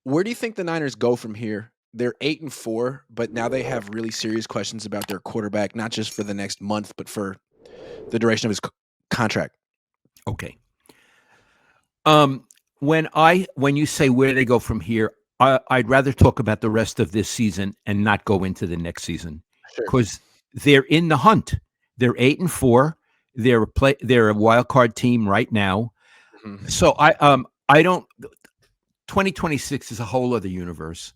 Where do you think the Niners go from here? They're 8-4, but now they have really serious questions about their quarterback, not just for the next month, but for the duration of his contract. Okay. When you say where they go from here, I'd rather talk about the rest of this season and not go into the next season Sure. because they're in the hunt. They're 8-4. They're a wild card team right now. Mhm. So I don't. 2026 is a whole other universe.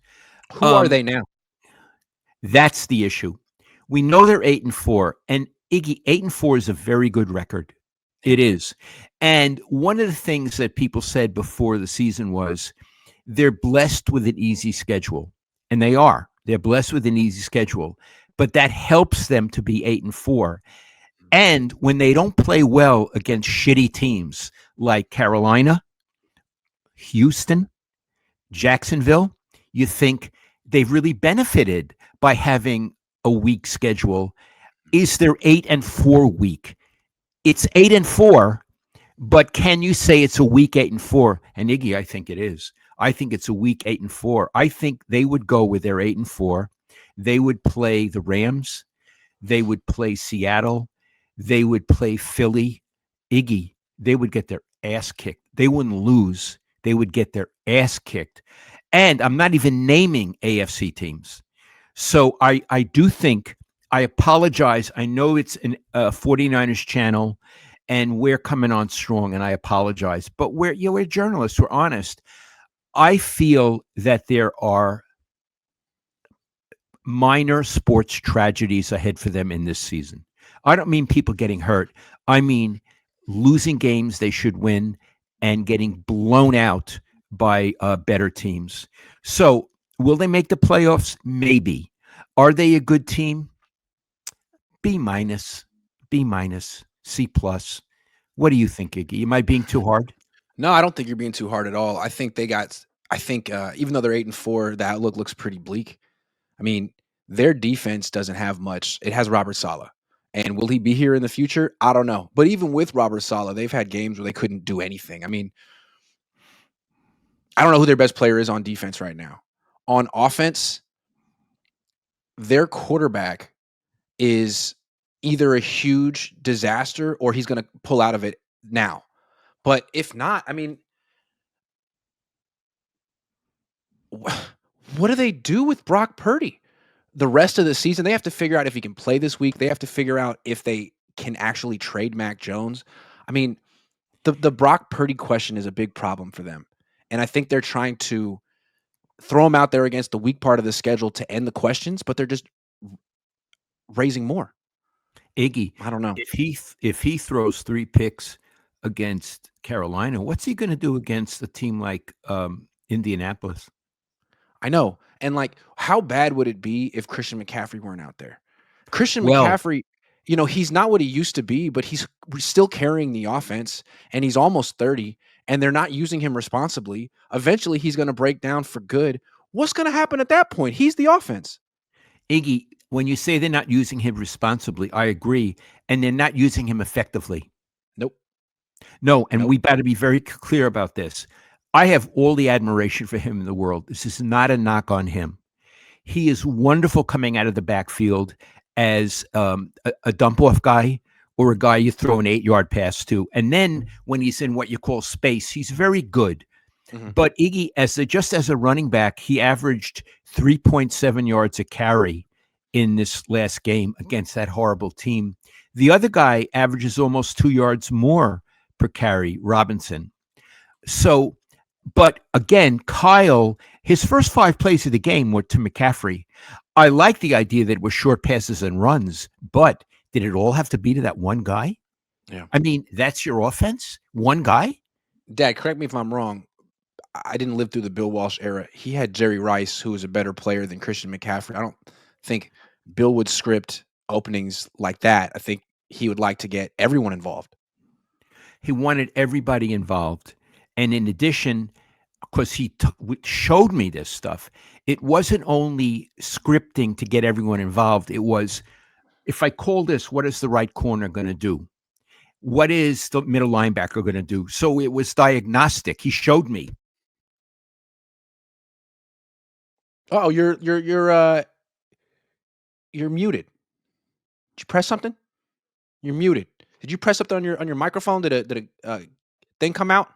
Who are Um, they now? that's the issue. We know they're 8-4, and Iggy 8-4 is a very good record. Yeah. It is. And one of the things that people said before the season was they're blessed with an easy schedule. And they are. They're blessed with an easy schedule. But that helps them to be 8-4. And when they don't play well against shitty teams like Carolina, Houston, Jacksonville, you think they've really benefited by having a weak schedule. Is their 8-4 week? It's 8-4, but can you say it's a week 8-4? And Iggy, I think it is. I think it's a week 8-4. I think they would go with their 8-4. They would play the Rams. They would play Seattle. They would play Philly. Iggy, they would get their ass kicked. They wouldn't lose. They would get their ass kicked. And I'm not even naming AFC teams. So I do think, I apologize. I know it's a 49ers channel and we're coming on strong, and I apologize. But we're journalists. We're honest. I feel that there are minor sports tragedies ahead for them in this season. I don't mean people getting hurt. I mean losing games they should win and getting blown out by better teams. So, will they make the playoffs? Maybe. Are they a good team? B minus, B minus, C plus. What do you think, Iggy? Am I being too hard? No, I don't think you're being too hard at all. I think they got. I think even though they're 8-4, the outlook looks pretty bleak. I mean, their defense doesn't have much. It has Robert Saleh. And will he be here in the future? I don't know. But even with Robert Saleh, they've had games where they couldn't do anything. I mean, I don't know who their best player is on defense right now. On offense, their quarterback is either a huge disaster or he's going to pull out of it now. But if not, I mean, what do they do with Brock Purdy? The rest of the season, they have to figure out if he can play this week. They have to figure out if they can actually trade Mac Jones. I mean, the Brock Purdy question is a big problem for them. And I think they're trying to throw him out there against the weak part of the schedule to end the questions, but they're just raising more. Iggy, I don't know. if he throws 3 picks against Carolina, what's he going to do against a team like Indianapolis? I know. And like, how bad would it be if Christian McCaffrey weren't out there? Christian Well, McCaffrey, he's not what he used to be, but he's still carrying the offense and he's almost 30 and they're not using him responsibly. Eventually he's going to break down for good. What's going to happen at that point? He's the offense. Iggy, when you say they're not using him responsibly, I agree, and they're not using him effectively. Nope. No, and Nope. we got to be very clear about this. I have all the admiration for him in the world. This is not a knock on him. He is wonderful coming out of the backfield as a dump off guy or a guy you throw an 8-yard pass to. And then when he's in what you call space, he's very good. Mhm. But Iggy, just as a running back, he averaged 3.7 yards a carry in this last game against that horrible team. The other guy averages almost 2 yards more per carry, Robinson. So, but again, Kyle, his first 5 plays of the game were to McCaffrey. I like the idea that it was short passes and runs, but did it all have to be to that one guy? Yeah. I mean, that's your offense? One guy? Dad, correct me if I'm wrong. I didn't live through the Bill Walsh era. He had Jerry Rice, who was a better player than Christian McCaffrey. I don't think Bill would script openings like that. I think he would like to get everyone involved. He wanted everybody involved. And in addition, because he showed me this stuff, it wasn't only scripting to get everyone involved. It was, if I call this, what is the right corner going to do? What is the middle linebacker going to do? So it was diagnostic. He showed me Oh, you're muted. Did you press something? You're muted. Did you press something on your microphone? Did a thing come out?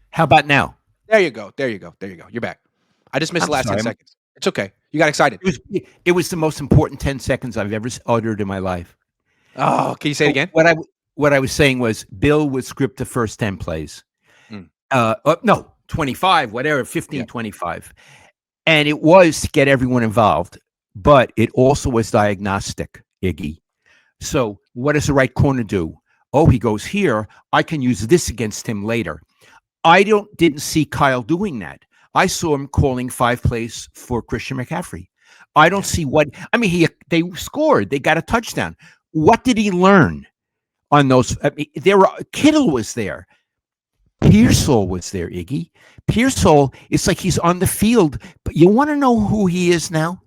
How about now? There you go. There you go. There you go. You're back. I just missed I'm the last 10 sorry. seconds. It's okay. You got excited. It was the most important 10 seconds I've ever uttered in my life. Oh, can you say it So again? what I was saying was Bill would script the first 10 plays. Mm, No, 25, whatever, yeah. 15, 25. And it was to get everyone involved, but it also was diagnostic, Iggy. So what does the right corner do? Oh, he goes here. I can use this against him later. I didn't see Kyle doing that. I saw him calling 5 plays for Christian McCaffrey. I don't Yeah. see what I mean. They scored. They got a touchdown. What did he learn on those? I mean, Kittle was there. Pearsall was there. Iggy Pearsall. It's like he's on the field. But you want to know who he is now?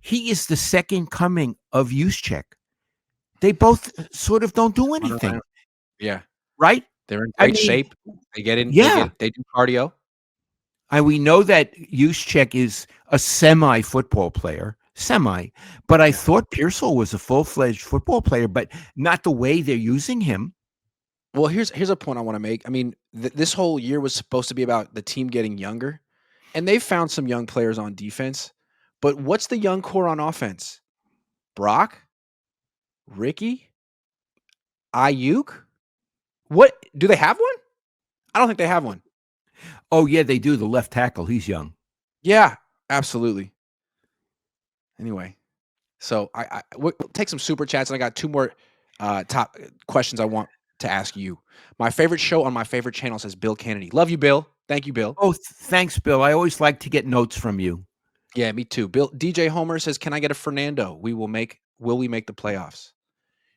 He is the second coming of Juszczyk. They both sort of don't do Run anything, around. Yeah. right? They're in I great mean, shape. They get in. yeah. They do cardio. And we know that Juszczyk is a semi football player, but I Yeah. thought Pearsall was a full fledged football player, but not the way they're using him. Well, here's a point I want to make. I mean, this whole year was supposed to be about the team getting younger, and they've found some young players on defense. But what's the young core on offense? Brock, Ricky, Ayuk. What do they have one? I don't think they have one. Oh, yeah, they do. The left tackle, he's young. Yeah, absolutely. Anyway, so we'll take some super chats, and I got two more top questions I want to ask you. My favorite show on my favorite channel says Bill Kennedy. Love you, Bill. Thank you, Bill. Oh, thanks, Bill. I always like to get notes from you. Yeah, me too. Bill DJ Homer says, "Can I get a Fernando? Will we make the playoffs?"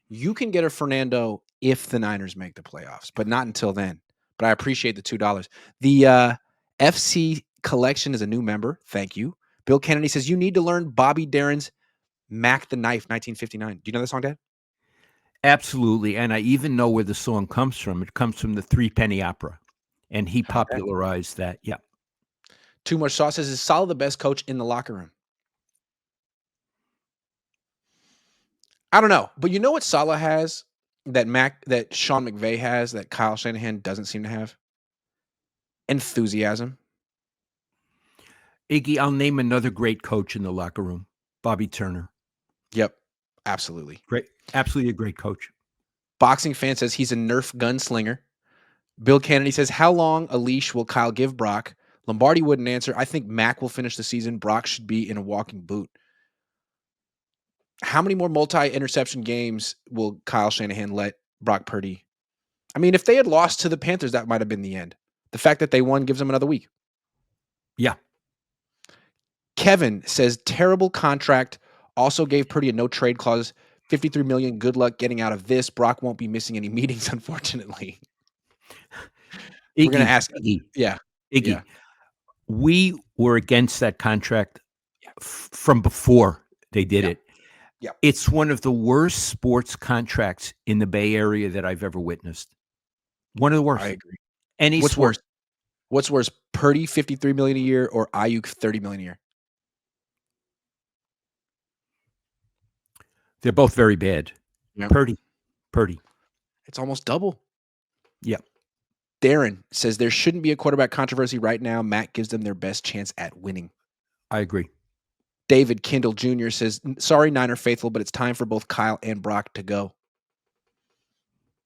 You can get a Fernando if the Niners make the playoffs, but not until then. But I appreciate the $2. The FC Collection is a new member. Thank you. Bill Kennedy says, "You need to learn Bobby Darin's Mac the Knife, 1959." Do you know that song, Dad? Absolutely. And I even know where the song comes from. It comes from the Three Penny Opera, and he Okay. popularized that. Yeah. Too Much Sauce says, "Is Salah the best coach in the locker room?" I don't know, but you know what Salah has that Sean McVay has that Kyle Shanahan doesn't seem to have? Enthusiasm. Iggy, I'll name another great coach in the locker room, Bobby Turner. Yep, absolutely. Great. Absolutely a great coach. Boxing Fan says he's a Nerf gunslinger. Bill Kennedy says, "How long a leash will Kyle give Brock?" Lombardi wouldn't answer. I think Mac will finish the season. Brock should be in a walking boot. How many more multi-interception games will Kyle Shanahan let Brock Purdy? I mean, if they had lost to the Panthers, that might have been the end. The fact that they won gives them another week. Yeah. Kevin says, terrible contract. Also gave Purdy a no trade clause. $53 million. Good luck getting out of this. Brock won't be missing any meetings, unfortunately. We're going to ask. Yeah. Iggy. Yeah. We were against that contract from before they did it. Yeah. It's one of the worst sports contracts in the Bay Area that I've ever witnessed. One of the worst. I agree. Any What's sport. worse? What's worse, Purdy $53 million a year or Ayuk $30 million a year? They're both very bad. Yeah. Purdy. It's almost double. Yeah. Darren says there shouldn't be a quarterback controversy right now. Matt gives them their best chance at winning. I agree. David Kendall Jr. says, sorry, Niner faithful, but it's time for both Kyle and Brock to go.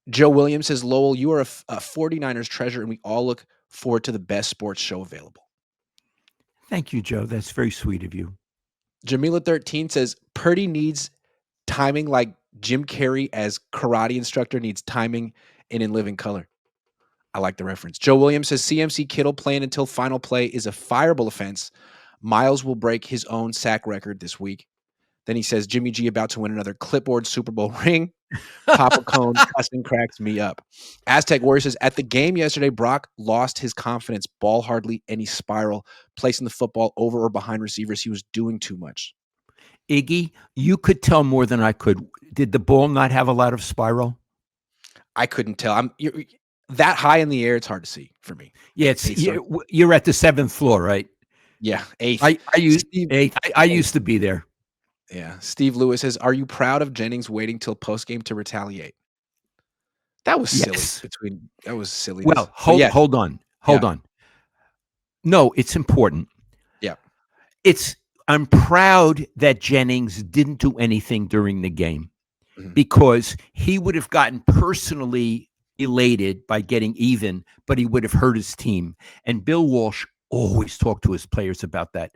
Joe Williams says, Lowell, you are a 49ers treasure, and we all look forward to the best sports show available. Thank you, Joe. That's very sweet of you. Jamila13 says, Purdy needs timing like Jim Carrey as karate instructor needs timing and In Living Color. I like the reference. Joe Williams says, CMC Kittle playing until final play is a fireable offense. Miles will break his own sack record this week. Then he says, Jimmy G about to win another clipboard Super Bowl ring. Papa Cohn cussing cracks me up. Aztec Warrior says, at the game yesterday, Brock lost his confidence, ball hardly any spiral, placing the football over or behind receivers. He was doing too much. Iggy, you could tell more than I could. Did the ball not have a lot of spiral? I couldn't tell. You're that high in the air, it's hard to see for me. Yeah, you're at the 7th floor, right? Yeah, eighth. Steve, I used to be there. yeah. Steve Lewis says, "Are you proud of Jennings waiting till postgame to retaliate?" That was silly. Yes. That was silliness. Well, But yes, hold on. yeah, Hold on. No, it's important. yeah, It's I'm proud that Jennings didn't do anything during the game mhm. because he would have gotten personally elated by getting even, but he would have hurt his team. And Bill Walsh always talked to his players about that.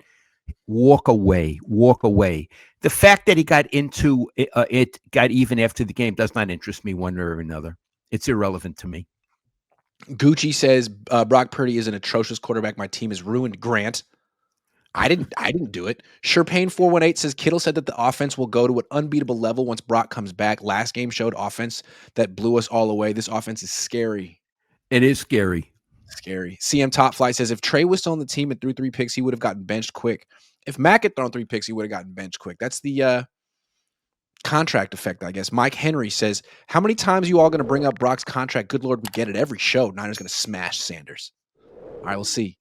Walk away, walk away. The fact that he got into it, got even after the game, does not interest me one way or another. It's irrelevant to me. Gucci says Brock Purdy is an atrocious quarterback. My team is ruined. Grant, I didn't do it. Sherpain 418 says Kittle said that the offense will go to an unbeatable level once Brock comes back. Last game showed offense that blew us all away. This offense is scary. It is scary. Scary. CM Top Flight says if Trey was still on the team and threw 3 picks, he would have gotten benched quick. If Mac had thrown 3 picks, he would have gotten benched quick. That's the contract effect, I guess. Mike Henry says, how many times are you all going to bring up Brock's contract? Good Lord, we get it every show. Niners going to smash Sanders. All right, we'll see.